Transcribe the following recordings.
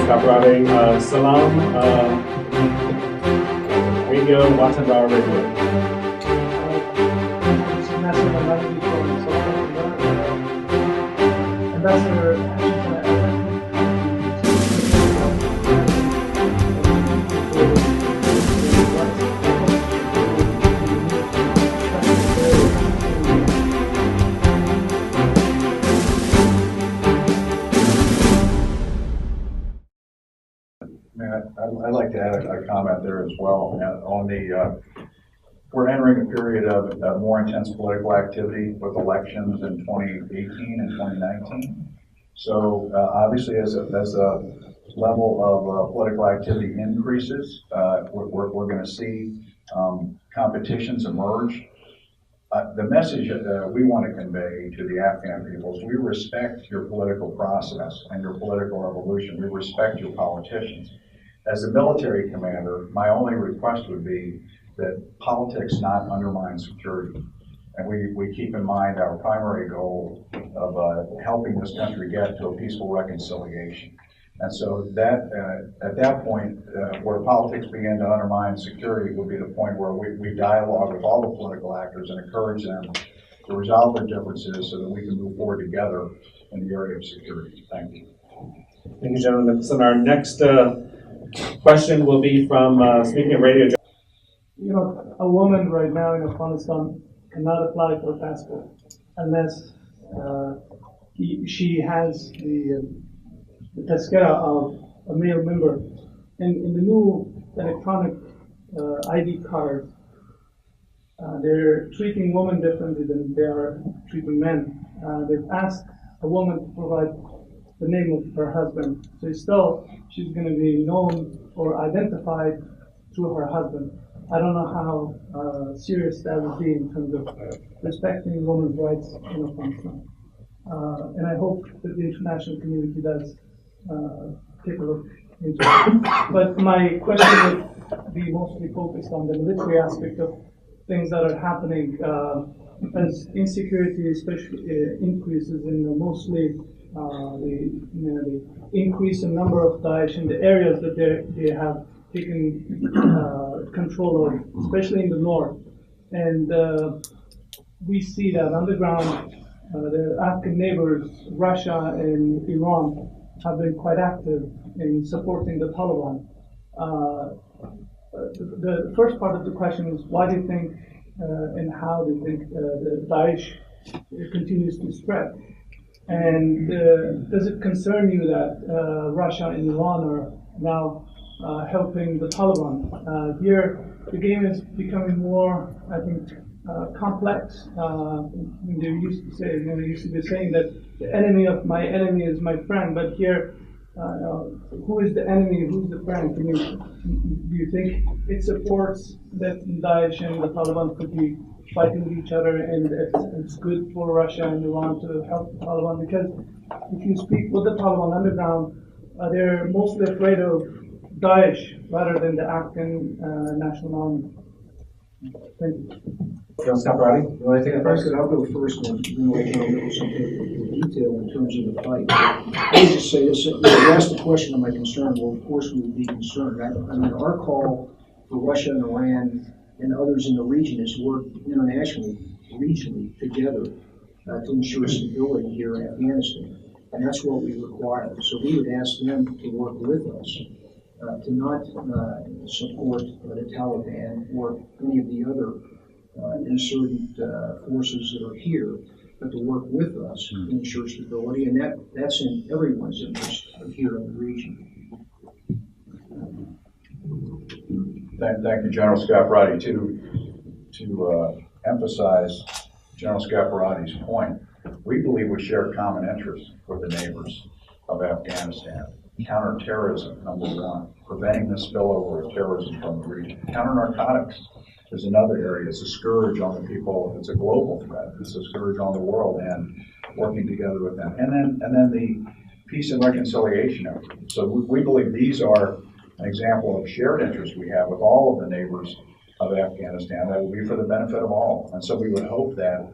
Scaparrotti. Salam, radio, Watan Bar Radio. I'd like to add a comment there as well. On the, we're entering a period of more intense political activity with elections in 2018 and 2019. So obviously, as a level of political activity increases, we're going to see competitions emerge. The message we want to convey to the Afghan people is we respect your political process and your political evolution. We respect your politicians. As a military commander, my only request would be that politics not undermine security. And we keep in mind our primary goal of helping this country get to a peaceful reconciliation. And so that at that point, where politics begin to undermine security will be the point where we dialogue with all the political actors and encourage them to resolve their differences so that we can move forward together in the area of security. Thank you. Thank you, General Nicholson. Our next question will be from speaking of radio. You know, a woman right now in Afghanistan cannot apply for a passport unless she has the tazkira of a male member. And in the new electronic ID cards, they're treating women differently than they are treating men. They've asked a woman to provide the name of her husband. So still, she's going to be known or identified through her husband. I don't know how serious that would be in terms of respecting women's rights in Afghanistan. And I hope that the international community does take a look into it. But my question would be mostly focused on the military aspect of things that are happening as insecurity especially increases in mostly the increase in number of Daesh in the areas that they have taken control of, especially in the north. And we see that on the ground, the Afghan neighbors, Russia and Iran, have been quite active in supporting the Taliban. The first part of the question is, why do you think and how do you think the Daesh continues to spread? And does it concern you that Russia and Iran are now helping the Taliban? Here, the game is becoming more, I think, complex. They used to say, they used to be saying that the enemy of my enemy is my friend, but here, who is the enemy, who's the friend? Do you think it supports that Daesh and the Taliban could be fighting each other, and it's good for Russia and Iran to help the Taliban? Because if you speak with the Taliban underground, they're mostly afraid of Daesh rather than the Afghan national army. Thank you. General Scaparrotti, you want to take it first? I'll go first, and then we'll go into some detail in terms of the fight. I would just say this: you asked the question of my concern. Well, of course we would be concerned. I mean, our call for Russia and Iran and others in the region is to work internationally, regionally, together to ensure stability here in Afghanistan. And that's what we require. So we would ask them to work with us to not support the Taliban or any of the other insurgent forces that are here, but to work with us to ensure stability. And that's in everyone's interest here in the region. Thank you, General Scaparrotti. To emphasize General Scaparrotti's point, we believe we share common interests with the neighbors of Afghanistan. Counterterrorism, number one, preventing the spillover of terrorism from the region. Counter-narcotics is another area. It's a scourge on the people. It's a global threat. It's a scourge on the world, and working together with them. And then the peace and reconciliation effort. So we believe these are an example of shared interests we have with all of the neighbors of Afghanistan that will be for the benefit of all. And so we would hope that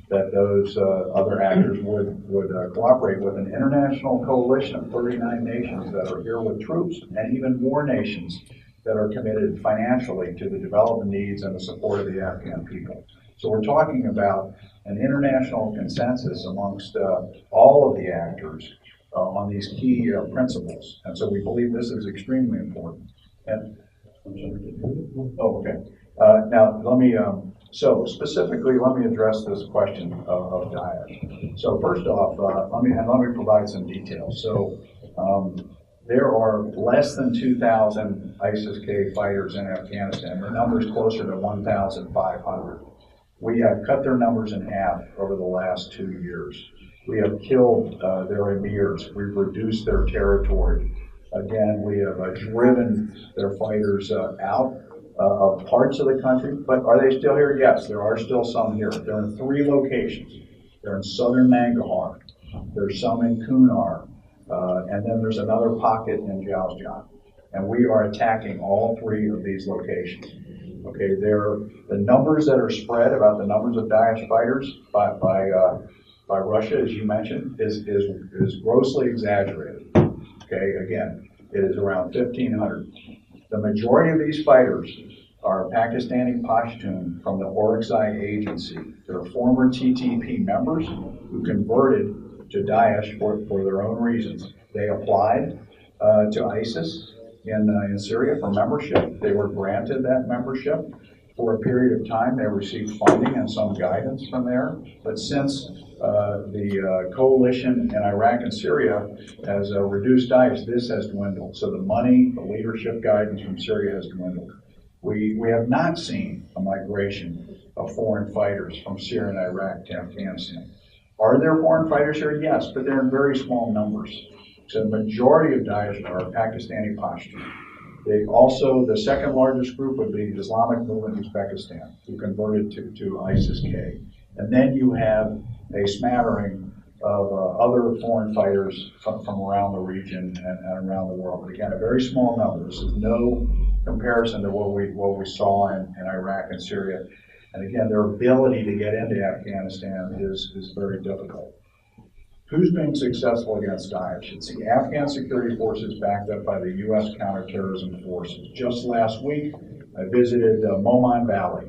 those other actors would cooperate with an international coalition of 39 nations that are here with troops, and even more nations that are committed financially to the development needs and the support of the Afghan people. So we're talking about an international consensus amongst all of the actors on these key principles. And so we believe this is extremely important. And, oh, okay. Now, let me, so specifically, let me address this question of Daesh. So first off, let me provide some details. So there are less than 2,000 ISIS-K fighters in Afghanistan. The number is closer to 1,500. We have cut their numbers in half over the last 2 years. We have killed their emirs. We've reduced their territory. Again, we have driven their fighters out of parts of the country. But are they still here? Yes, there are still some here. They're in 3 locations. They're in southern Nangarhar. There's some in Kunar. And then there's another pocket in Jowzjan. And we are attacking all 3 of these locations. Okay, the numbers that are spread about the numbers of Daesh fighters by Russia, as you mentioned, is grossly exaggerated. Okay, again, it is around 1,500. The majority of these fighters are Pakistani Pashtun from the Orakzai agency. They're former TTP members who converted to Daesh for their own reasons. They applied to ISIS in Syria for membership. They were granted that membership. For a period of time, they received funding and some guidance from there. But since the coalition in Iraq and Syria has reduced Daesh, this has dwindled. So the money, the leadership guidance from Syria has dwindled. We have not seen a migration of foreign fighters from Syria and Iraq to Afghanistan. Are there foreign fighters here? Yes, but they're in very small numbers. So the majority of Daesh are Pakistani Pashtun. They also, the second largest group would be Islamic Movement Uzbekistan, who converted to ISIS-K. And then you have a smattering of other foreign fighters from around the region and around the world. But again, a very small number. This is no comparison to what we saw in Iraq and Syria. And again, their ability to get into Afghanistan is very difficult. Who's been successful against Daesh? It's the Afghan security forces backed up by the U.S. counterterrorism forces. Just last week, I visited Moman Valley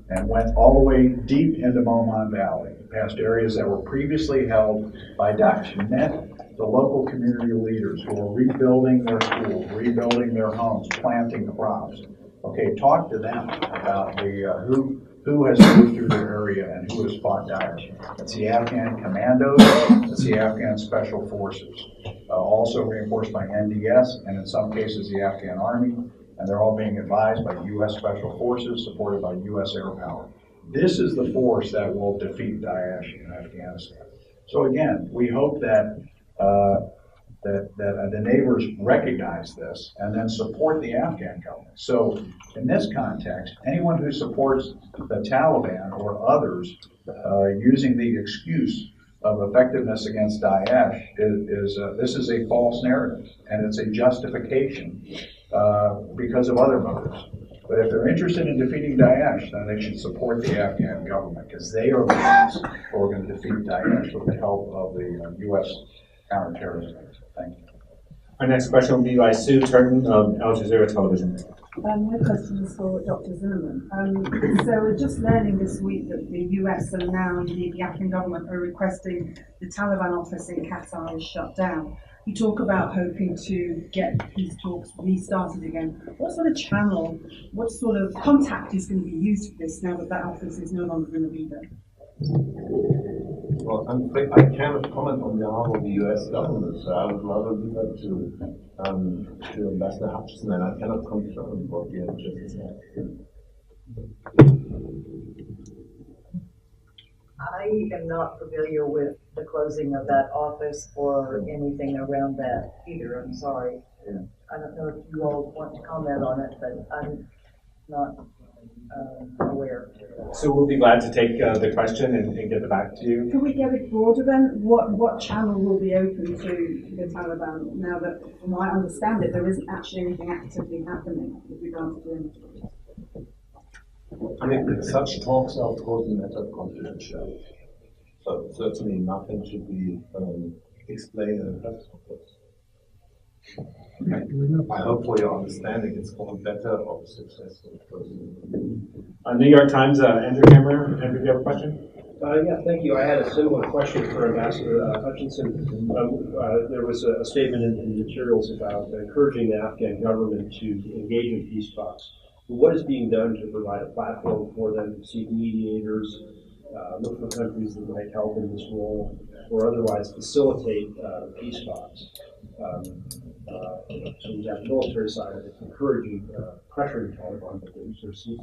and went all the way deep into Moman Valley, past areas that were previously held by Daesh. Met the local community leaders who are rebuilding their schools, rebuilding their homes, planting crops. Okay, talk to them about who has moved through their area and who has fought Daesh. It's the Afghan commandos, it's the Afghan special forces, also reinforced by NDS, and in some cases the Afghan army, and they're all being advised by U.S. special forces supported by U.S. air power. This is the force that will defeat Daesh in Afghanistan. So again, we hope that the neighbors recognize this and then support the Afghan government. So in this context, anyone who supports the Taliban or others using the excuse of effectiveness against Daesh this is a false narrative, and it's a justification because of other motives. But if they're interested in defeating Daesh, then they should support the Afghan government, because they are the ones who are going to defeat Daesh with the help of the U.S. counterterrorism. Thank you. Our next question will be by Sue Turton of Al Jazeera Television. My question is for Dr. Zimmermann. So we're just learning this week that the US and now indeed the Afghan government are requesting the Taliban office in Qatar is shut down. You talk about hoping to get peace talks restarted again. What sort of channel, what sort of contact is going to be used for this now that that office is no longer going to be there? Well, I'm afraid I cannot comment on behalf of the U.S. government, so I would rather leave that to Ambassador Hutchinson, and I cannot confirm what you have just said. I am not familiar with the closing of that office or anything around that either. I'm sorry. Yeah. I don't know if you all want to comment on it, but I'm not aware. So we'll be glad to take the question and get it back to you. Can we get it broader then? What channel will be open to the Taliban now that, from what I understand it, there isn't actually anything actively happening with regard to doing it? I mean, such talks are of course a matter of confidentiality. So certainly nothing should be explained in a press conference. I hope for your understanding it's for the better of successful person. New York Times, Andrew Cameron. Andrew, do you have a question? Yeah, thank you. I had a similar question for Ambassador Hutchinson. There was a statement in the materials about encouraging the Afghan government to engage in peace talks. What is being done to provide a platform for them to seek mediators, look for countries that might help in this role, or otherwise facilitate peace talks? So we have the military side of it encouraging, pressuring Taliban, but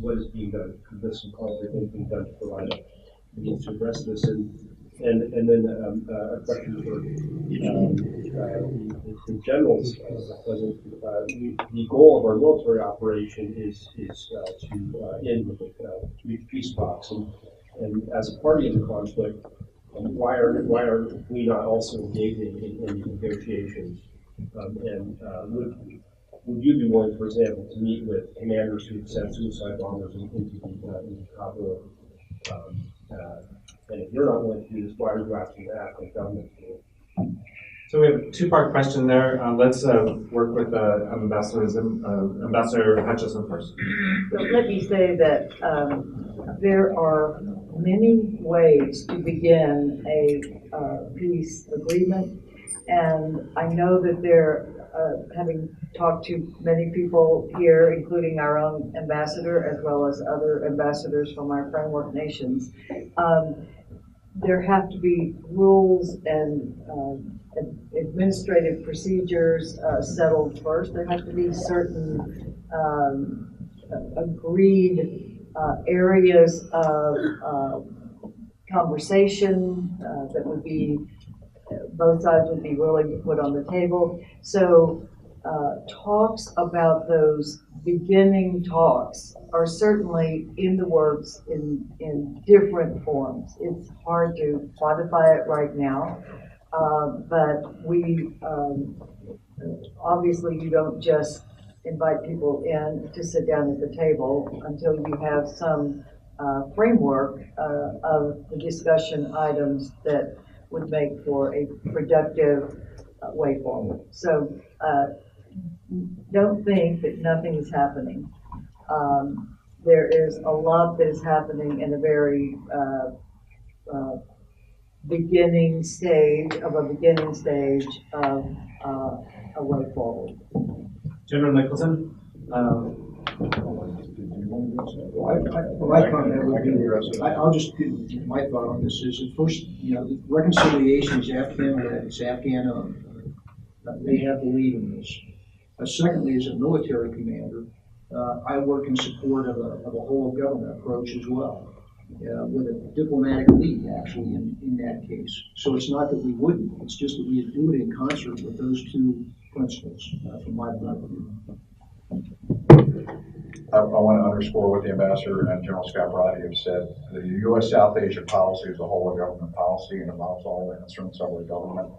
what is being done? There's some concrete things being done to provide a means to address this, and then a question for the generals. The goal of our military operation is to end peace talks, and as a party in the conflict, why are we not also engaging in negotiations? Would you be willing, for example, to meet with commanders who sent suicide bombers into Kabul? And if you're not willing to do this, why are you asking the Afghan government to do it? So we have a two-part question there. Let's work with Ambassador Hutchinson first. So let me say that there are many ways to begin a peace agreement, and I know that they're having talked to many people here, including our own ambassador, as well as other ambassadors from our framework nations. There have to be rules and administrative procedures settled first. There have to be certain agreed areas of conversation that would be both sides would be willing to put on the table. So talks about those beginning talks are certainly in the works in different forms. It's hard to quantify it right now, but we obviously you don't just invite people in to sit down at the table until you have some framework of the discussion items that would make for a productive way forward. So don't think that nothing is happening. There is a lot that is happening in a very beginning stage of a way forward. General Nicholson. My comment would be, I'll just give my thought on this is that first, the reconciliation is Afghan-led, it's Afghan-owned. They have the lead in this. Secondly, as a military commander, I work in support of a whole of government approach as well, with a diplomatic lead actually in that case. So it's not that we wouldn't, it's just that we do it in concert with those two principles from my point of view. I want to underscore what the Ambassador and General Scaparrotti have said. The U.S. South Asia policy is a whole of government policy and involves all the instruments of the government,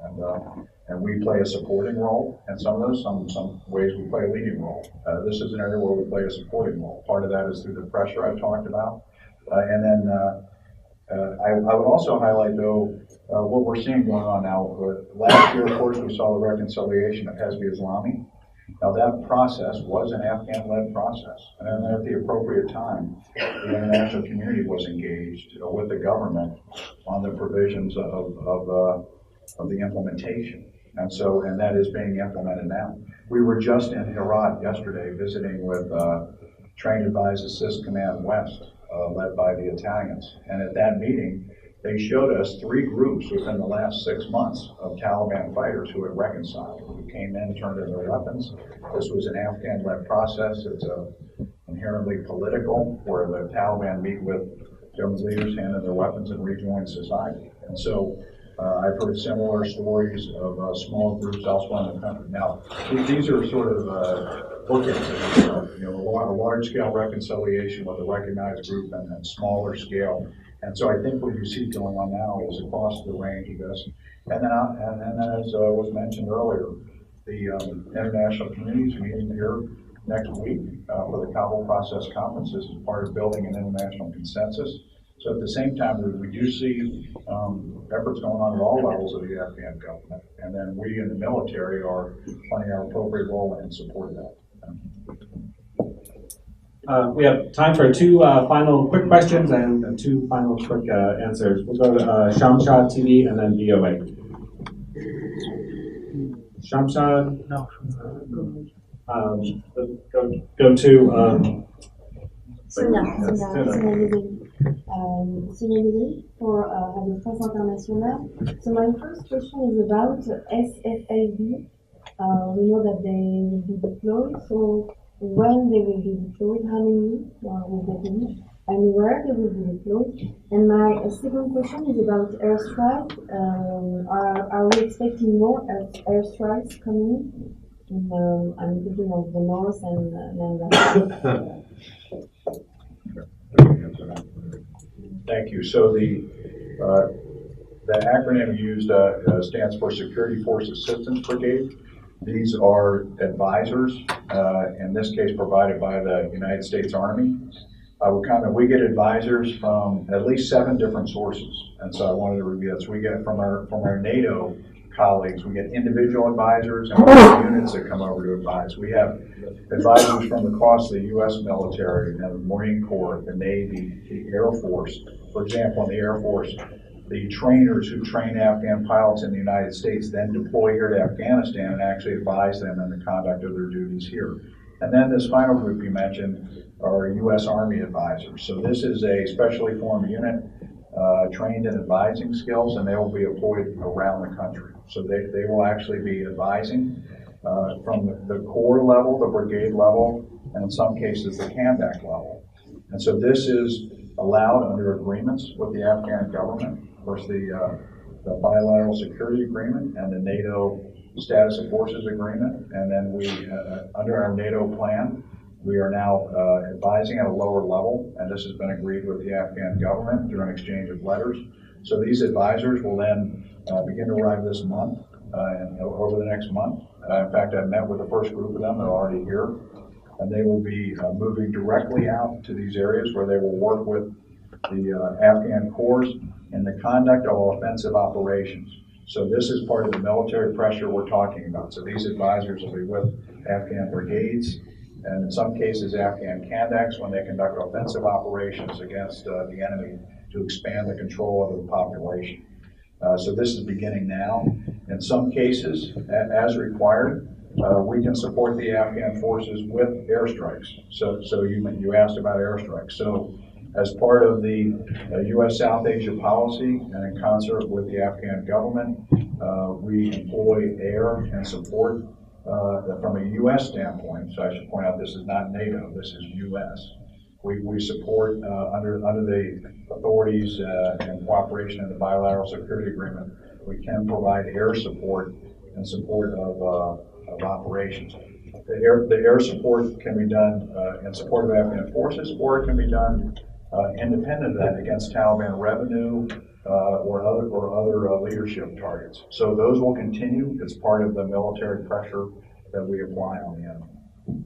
and we play a supporting role in some of those. Some ways we play a leading role. This is an area where we play a supporting role. Part of that is through the pressure I talked about, and then I would also highlight though what we're seeing going on now. Last year, of course, we saw the reconciliation of Hezbollah Islami. Now that process was an Afghan-led process, and at the appropriate time, the international community was engaged with the government on the provisions of the implementation, and that is being implemented now. We were just in Herat yesterday visiting with Train Advise Assist Command West, led by the Italians, and at that meeting, they showed us 3 groups within the last 6 months of Taliban fighters who had reconciled, who came in, turned in their weapons. This was an Afghan-led process. It's inherently political, where the Taliban meet with government leaders, hand in their weapons, and rejoin society. And so I've heard similar stories of small groups elsewhere in the country. Now, these are sort of bookends, a large-scale reconciliation with a recognized group and then smaller scale. And so I think what you see going on now is across the range of this. And then as was mentioned earlier, the international community is meeting here next week for the Kabul Process Conference. This is part of building an international consensus. So at the same time, we do see efforts going on at all levels of the Afghan government. And then we in the military are playing our appropriate role in support of that. We have time for two final quick questions and two final quick answers. We'll go to Shamshad TV and then VOA. Shamshad? No. Go to for Radio France Internationale. So my first question is about SFAB. We know that they will be deployed. So when they will be deployed, how many will they be, and where they will be deployed? And my second question is about airstrike. Are we expecting more airstrikes coming? I'm thinking of the north and the Thank you. So the acronym used stands for Security Force Assistance Brigade. These are advisors, in this case provided by the United States Army. We get advisors from at least 7 different sources, and so I wanted to review that. So we get from our NATO colleagues, we get individual advisors and units that come over to advise. We have advisors from across the U.S. military, the Marine Corps, the Navy, the Air Force. For example, in the Air Force, the trainers who train Afghan pilots in the United States then deploy here to Afghanistan and actually advise them in the conduct of their duties here. And then this final group you mentioned are U.S. Army advisors. So this is a specially formed unit trained in advising skills, and they will be deployed around the country. So they will actually be advising from the corps level, the brigade level, and in some cases the CANDAC level. And so this is allowed under agreements with the Afghan government. Of course, the bilateral security agreement and the NATO status of forces agreement. And then we, under our NATO plan, we are now advising at a lower level, and this has been agreed with the Afghan government through an exchange of letters. So these advisors will then begin to arrive this month and over the next month. In fact, I've met with the first group of them. They're already here. And they will be moving directly out to these areas where they will work with the Afghan corps in the conduct of offensive operations. So this is part of the military pressure we're talking about. So these advisors will be with Afghan brigades and in some cases Afghan CANDACs when they conduct offensive operations against the enemy to expand the control of the population. So this is beginning now. In some cases, as required, we can support the Afghan forces with airstrikes. So you asked about airstrikes. So as part of the U.S. South Asia policy and in concert with the Afghan government, we employ air and support from a U.S. standpoint. So I should point out this is not NATO, this is U.S. We support under the authorities and cooperation in the bilateral security agreement, we can provide air support in support of operations. The air support can be done in support of Afghan forces, or it can be done independent of that against Taliban revenue or other leadership targets. So those will continue. It's part of the military pressure that we apply on the enemy.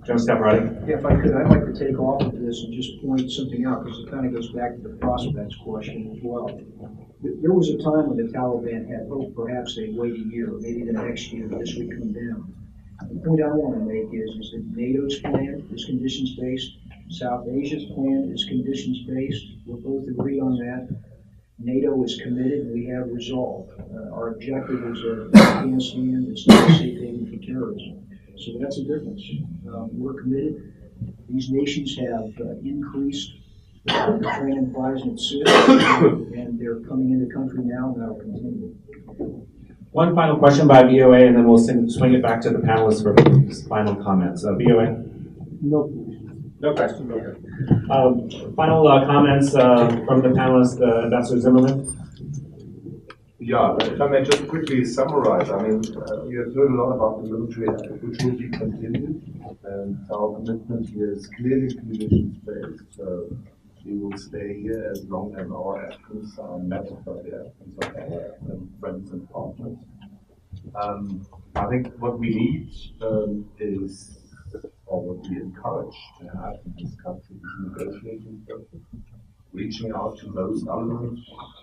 General Scaparrotti. Yeah, if I could, I'd like to take off of this and just point something out, because it kind of goes back to the prospects question as well. There was a time when the Taliban had hoped perhaps they'd wait a year, maybe the next year, this would come down. The point I want to make is that NATO's plan is conditions-based, South Asia's plan is conditions-based. We're both agreed on that. NATO is committed, we have resolve. Our objective is Afghanistan, it's not a safe haven for terrorism. So that's a difference. We're committed. These nations have increased the training and advisement and they're coming into the country now, and that'll continue. One final question by VOA, and then we'll swing it back to the panelists for final comments. VOA? No question. Okay. Final comments from the panelists, Ambassador Zimmermann? Yeah, if I may just quickly summarize, I mean, you have heard a lot about the military effort, which will be continued, and our commitment here is clearly conditions-based. So we will stay here as long as our Afghans are met by the Afghans of our Afghan friends and partners. I think what we need is, or what we encourage, approach to have in this country is negotiating process, reaching out to those elements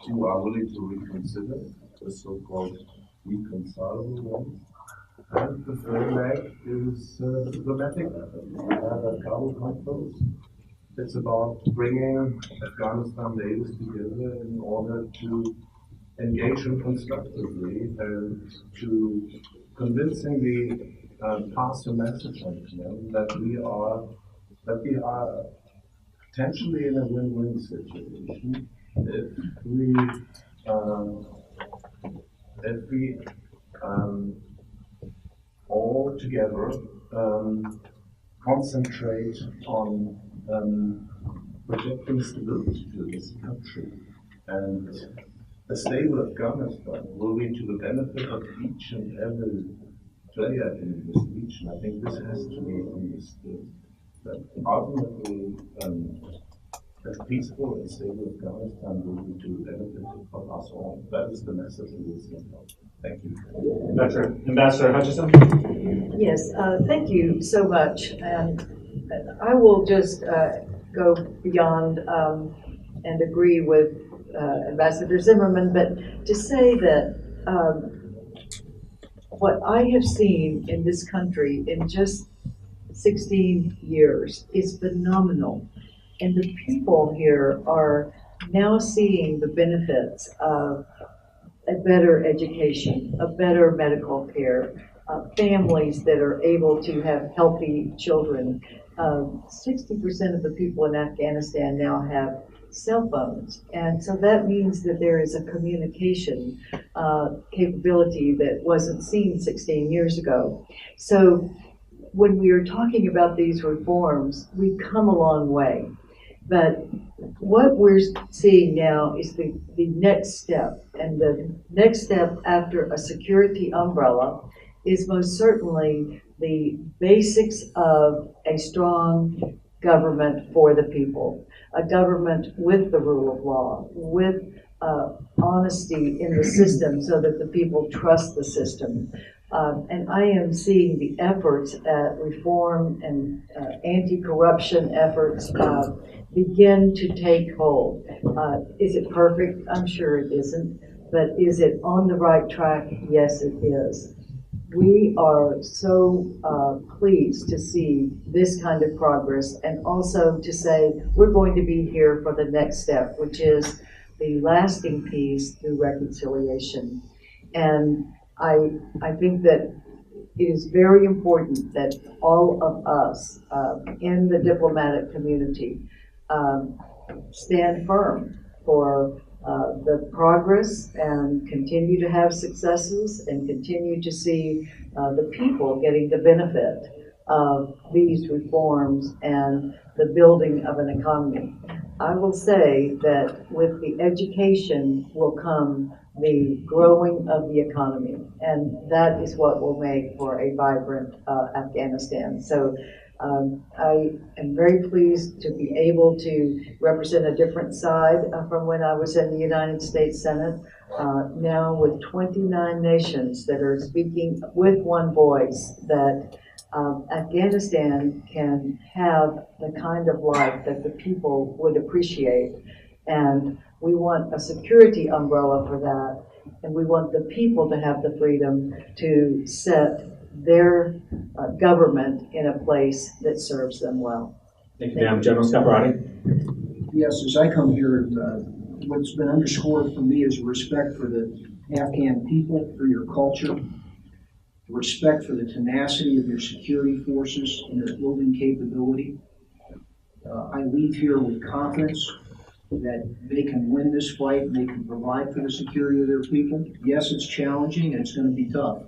who are willing to reconsider the so-called reconcilable ones. And the third leg is diplomatic effort. We have a Kabul conference. It's about bringing Afghanistan leaders together in order to engage them constructively and to convincingly pass a message on them that we are potentially in a win-win situation if we all together concentrate on projecting stability to this country. And a stable Afghanistan will be to the benefit of each and every player in this region. I think this has to be understood. That ultimately, a peaceful and stable Afghanistan will be to the benefit of us all. That is the message we will send out. Thank you. Ambassador Hutchison. Yes, thank you so much. And I will just go beyond and agree with Ambassador Zimmermann, but to say that what I have seen in this country in just 16 years is phenomenal. And the people here are now seeing the benefits of a better education, a better medical care, families that are able to have healthy children. 60% of the people in Afghanistan now have cell phones. And so that means that there is a communication capability that wasn't seen 16 years ago. So when we are talking about these reforms, we've come a long way. But what we're seeing now is the next step. And the next step after a security umbrella is most certainly the basics of a strong government for the people, a government with the rule of law, with honesty in the system so that the people trust the system. And I am seeing the efforts at reform and anti-corruption efforts begin to take hold. Is it perfect? I'm sure it isn't. But is it on the right track? Yes, it is. We are so pleased to see this kind of progress, and also to say we're going to be here for the next step, which is the lasting peace through reconciliation. And I think that it is very important that all of us in the diplomatic community stand firm for the progress and continue to have successes and continue to see the people getting the benefit of these reforms and the building of an economy. I will say that with the education will come the growing of the economy, and that is what will make for a vibrant Afghanistan. So I am very pleased to be able to represent a different side from when I was in the United States Senate, now with 29 nations that are speaking with one voice that Afghanistan can have the kind of life that the people would appreciate. And we want a security umbrella for that, and we want the people to have the freedom to set their government in a place that serves them well. Thank you, ma'am. General Scaparrotti. Yes, as I come here, what's been underscored for me is respect for the Afghan people, for your culture, respect for the tenacity of your security forces and their building capability. I leave here with confidence that they can win this fight and they can provide for the security of their people. Yes, it's challenging and it's going to be tough,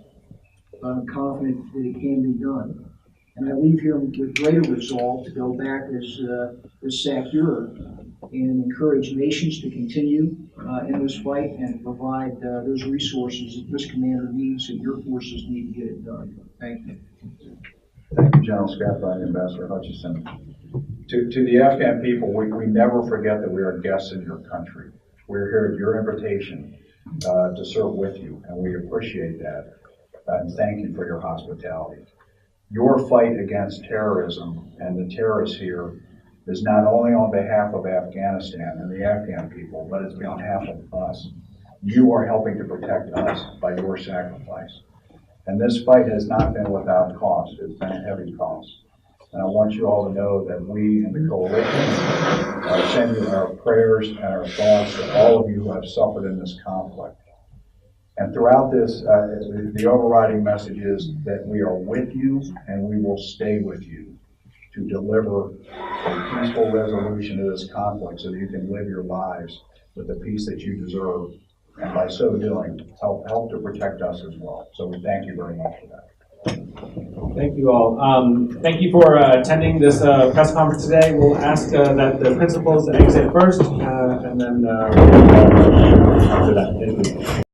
but I'm confident that it can be done. And I leave here with greater resolve to go back as SACURE and encourage nations to continue in this fight and provide those resources that this commander needs and your forces need to get it done. Thank you. Thank you, General Scaparrotti and Ambassador Hutchison. To the Afghan people, we never forget that we are guests in your country. We're here at your invitation to serve with you, and we appreciate that. And thank you for your hospitality. your fight against terrorism and the terrorists here is not only on behalf of Afghanistan and the Afghan people, but it's on behalf of us. You are helping to protect us by your sacrifice. And this fight has not been without cost. It's been a heavy cost. And I want you all to know that we in the coalition send you our prayers and our thoughts to all of you who have suffered in this conflict. And throughout this, the overriding message is that we are with you and we will stay with you to deliver a peaceful resolution to this conflict so that you can live your lives with the peace that you deserve. And by so doing, help to protect us as well. So we thank you very much for that. Thank you all. Thank you for attending this press conference today. We'll ask that the principals exit first, and then after that. Thank you.